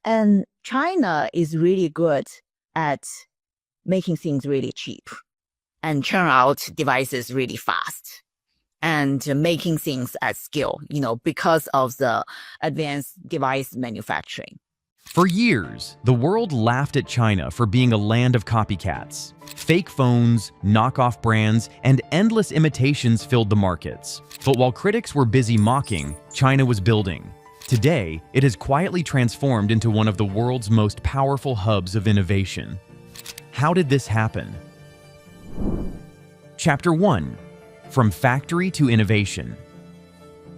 And China is really good at making things really cheap and churn out devices really fast and making things at scale, because of the advanced device manufacturing. For years, the world laughed at China for being a land of copycats. Fake phones, knockoff brands, and endless imitations filled the markets. But while critics were busy mocking, China was building. Today, it has quietly transformed into one of the world's most powerful hubs of innovation. How did this happen? Chapter 1. From Factory to Innovation.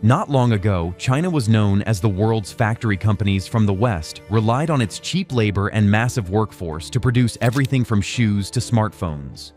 Not long ago, China was known as the world's factory. Companies from the West relied on its cheap labor and massive workforce to produce everything from shoes to smartphones.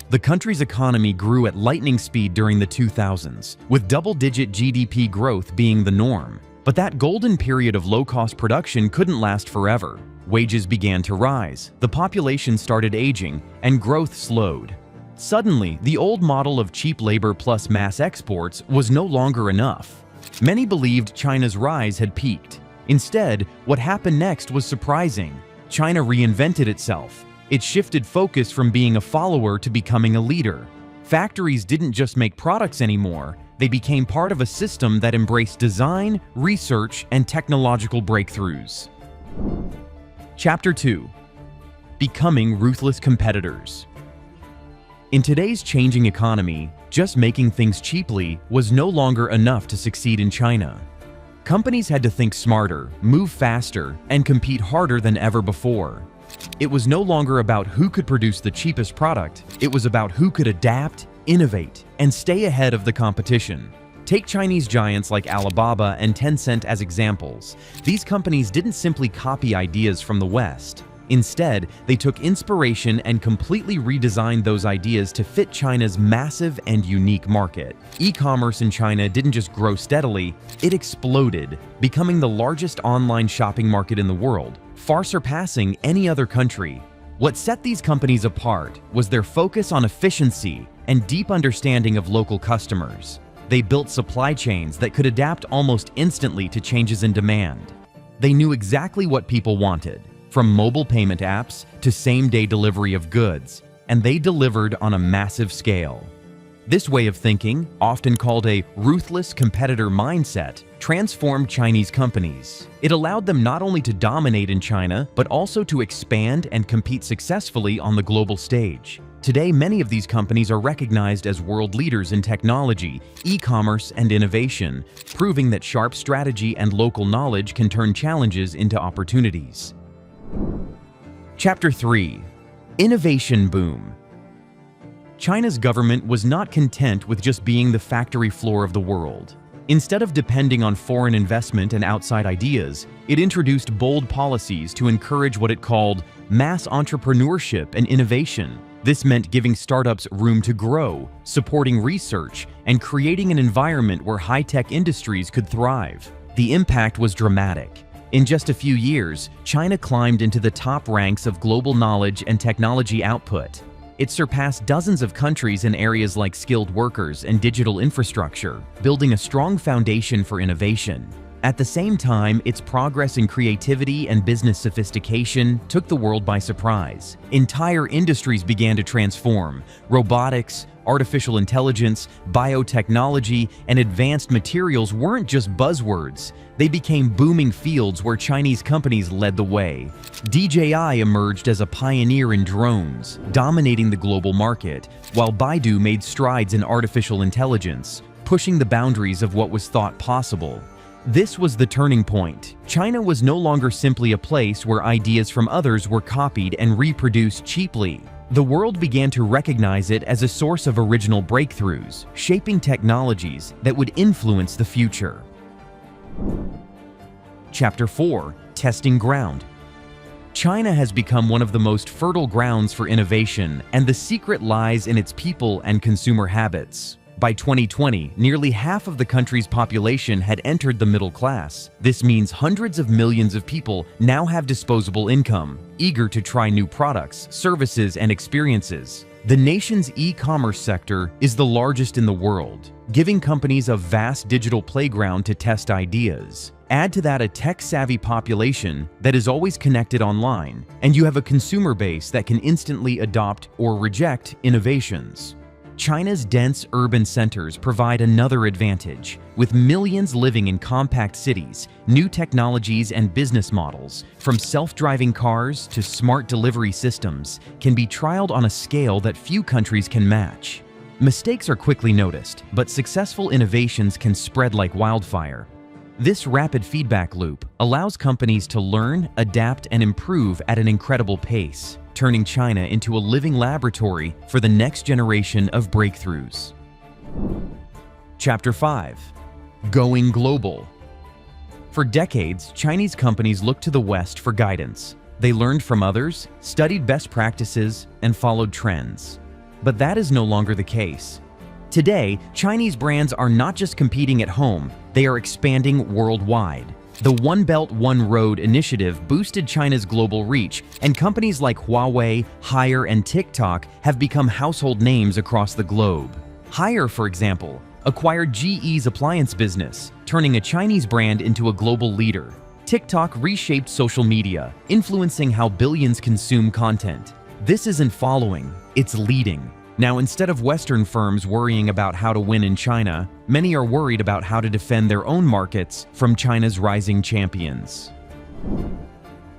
The country's economy grew at lightning speed during the 2000s, with double-digit GDP growth being the norm. But that golden period of low-cost production couldn't last forever. Wages began to rise, the population started aging, and growth slowed. Suddenly, the old model of cheap labor plus mass exports was no longer enough. Many believed China's rise had peaked. Instead, what happened next was surprising. China reinvented itself. It shifted focus from being a follower to becoming a leader. Factories didn't just make products anymore, they became part of a system that embraced design, research, and technological breakthroughs. Chapter 2. Becoming Ruthless Competitors. In today's changing economy, just making things cheaply was no longer enough to succeed in China. Companies had to think smarter, move faster, and compete harder than ever before. It was no longer about who could produce the cheapest product, it was about who could adapt, innovate, and stay ahead of the competition. Take Chinese giants like Alibaba and Tencent as examples. These companies didn't simply copy ideas from the West. Instead, they took inspiration and completely redesigned those ideas to fit China's massive and unique market. E-commerce in China didn't just grow steadily, it exploded, becoming the largest online shopping market in the world, far surpassing any other country. What set these companies apart was their focus on efficiency and deep understanding of local customers. They built supply chains that could adapt almost instantly to changes in demand. They knew exactly what people wanted, from mobile payment apps to same-day delivery of goods, and they delivered on a massive scale. This way of thinking, often called a ruthless competitor mindset, transformed Chinese companies. It allowed them not only to dominate in China, but also to expand and compete successfully on the global stage. Today, many of these companies are recognized as world leaders in technology, e-commerce, and innovation, proving that sharp strategy and local knowledge can turn challenges into opportunities. Chapter 3. Innovation Boom. China's government was not content with just being the factory floor of the world. Instead of depending on foreign investment and outside ideas, it introduced bold policies to encourage what it called mass entrepreneurship and innovation. This meant giving startups room to grow, supporting research, and creating an environment where high-tech industries could thrive. The impact was dramatic. In just a few years, China climbed into the top ranks of global knowledge and technology output. It surpassed dozens of countries in areas like skilled workers and digital infrastructure, building a strong foundation for innovation. At the same time, its progress in creativity and business sophistication took the world by surprise. Entire industries began to transform. Robotics, artificial intelligence, biotechnology, and advanced materials weren't just buzzwords. They became booming fields where Chinese companies led the way. DJI emerged as a pioneer in drones, dominating the global market, while Baidu made strides in artificial intelligence, pushing the boundaries of what was thought possible. This was the turning point. China was no longer simply a place where ideas from others were copied and reproduced cheaply. The world began to recognize it as a source of original breakthroughs, shaping technologies that would influence the future. Chapter 4. Testing Ground. China has become one of the most fertile grounds for innovation, and the secret lies in its people and consumer habits. By 2020, nearly half of the country's population had entered the middle class. This means hundreds of millions of people now have disposable income, eager to try new products, services, and experiences. The nation's e-commerce sector is the largest in the world, giving companies a vast digital playground to test ideas. Add to that a tech-savvy population that is always connected online, and you have a consumer base that can instantly adopt or reject innovations. China's dense urban centers provide another advantage. With millions living in compact cities, new technologies and business models, from self-driving cars to smart delivery systems, can be trialed on a scale that few countries can match. Mistakes are quickly noticed, but successful innovations can spread like wildfire. This rapid feedback loop allows companies to learn, adapt, and improve at an incredible pace, turning China into a living laboratory for the next generation of breakthroughs. Chapter 5. Going Global. For decades, Chinese companies looked to the West for guidance. They learned from others, studied best practices, and followed trends. But that is no longer the case. Today, Chinese brands are not just competing at home, they are expanding worldwide. The One Belt, One Road initiative boosted China's global reach, and companies like Huawei, Haier, and TikTok have become household names across the globe. Haier, for example, acquired GE's appliance business, turning a Chinese brand into a global leader. TikTok reshaped social media, influencing how billions consume content. This isn't following, it's leading. Now, instead of Western firms worrying about how to win in China, many are worried about how to defend their own markets from China's rising champions.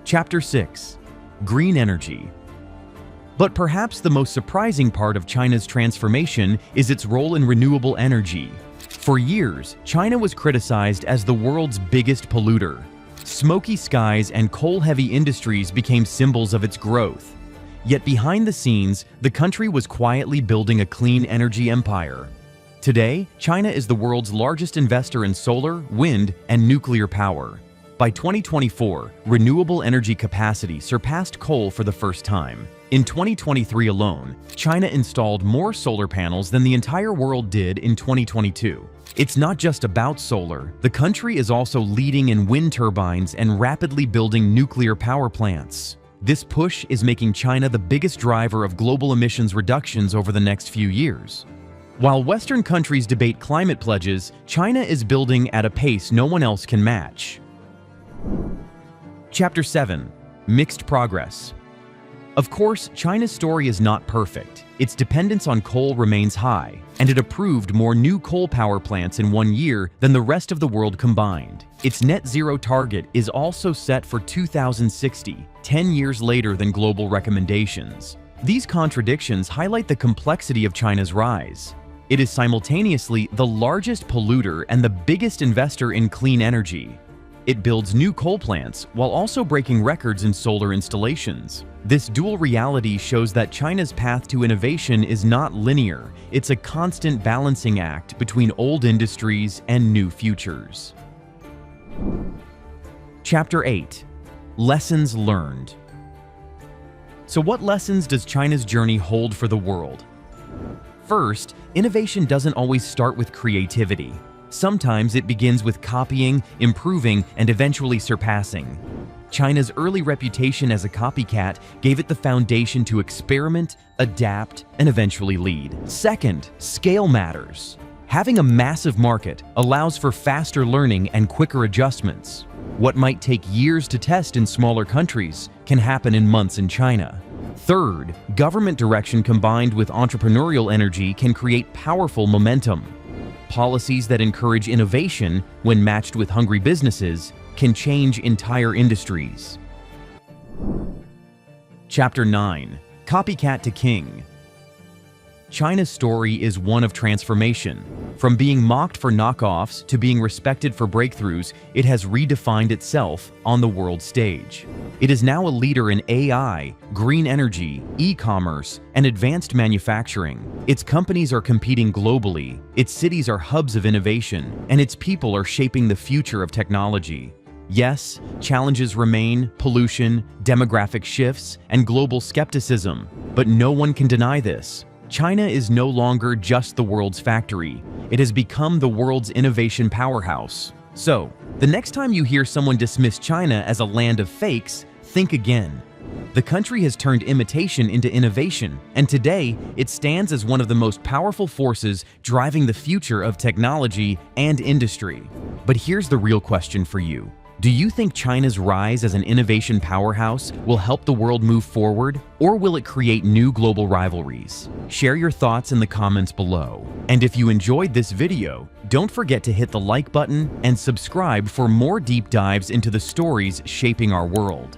Chapter 6. Green Energy. But perhaps the most surprising part of China's transformation is its role in renewable energy. For years, China was criticized as the world's biggest polluter. Smoky skies and coal-heavy industries became symbols of its growth. Yet behind the scenes, the country was quietly building a clean energy empire. Today, China is the world's largest investor in solar, wind, and nuclear power. By 2024, renewable energy capacity surpassed coal for the first time. In 2023 alone, China installed more solar panels than the entire world did in 2022. It's not just about solar. The country is also leading in wind turbines and rapidly building nuclear power plants. This push is making China the biggest driver of global emissions reductions over the next few years. While Western countries debate climate pledges, China is building at a pace no one else can match. Chapter 7. Mixed Progress. Of course, China's story is not perfect. Its dependence on coal remains high, and it approved more new coal power plants in 1 year than the rest of the world combined. Its net zero target is also set for 2060, 10 years later than global recommendations. These contradictions highlight the complexity of China's rise. It is simultaneously the largest polluter and the biggest investor in clean energy. It builds new coal plants while also breaking records in solar installations. This dual reality shows that China's path to innovation is not linear. It's a constant balancing act between old industries and new futures. Chapter 8. Lessons learned. So what lessons does China's journey hold for the world? First, innovation doesn't always start with creativity. Sometimes it begins with copying, improving, and eventually surpassing. China's early reputation as a copycat gave it the foundation to experiment, adapt, and eventually lead. Second, scale matters. Having a massive market allows for faster learning and quicker adjustments. What might take years to test in smaller countries can happen in months in China. Third, government direction combined with entrepreneurial energy can create powerful momentum. Policies that encourage innovation, when matched with hungry businesses, can change entire industries. Chapter 9. Copycat to King. China's story is one of transformation. From being mocked for knockoffs to being respected for breakthroughs, it has redefined itself on the world stage. It is now a leader in AI, green energy, e-commerce, and advanced manufacturing. Its companies are competing globally, its cities are hubs of innovation, and its people are shaping the future of technology. Yes, challenges remain: pollution, demographic shifts, and global skepticism. But no one can deny this. China is no longer just the world's factory. It has become the world's innovation powerhouse. So, the next time you hear someone dismiss China as a land of fakes, think again. The country has turned imitation into innovation, and today it stands as one of the most powerful forces driving the future of technology and industry. But here's the real question for you. Do you think China's rise as an innovation powerhouse will help the world move forward, or will it create new global rivalries? Share your thoughts in the comments below. And if you enjoyed this video, don't forget to hit the like button and subscribe for more deep dives into the stories shaping our world.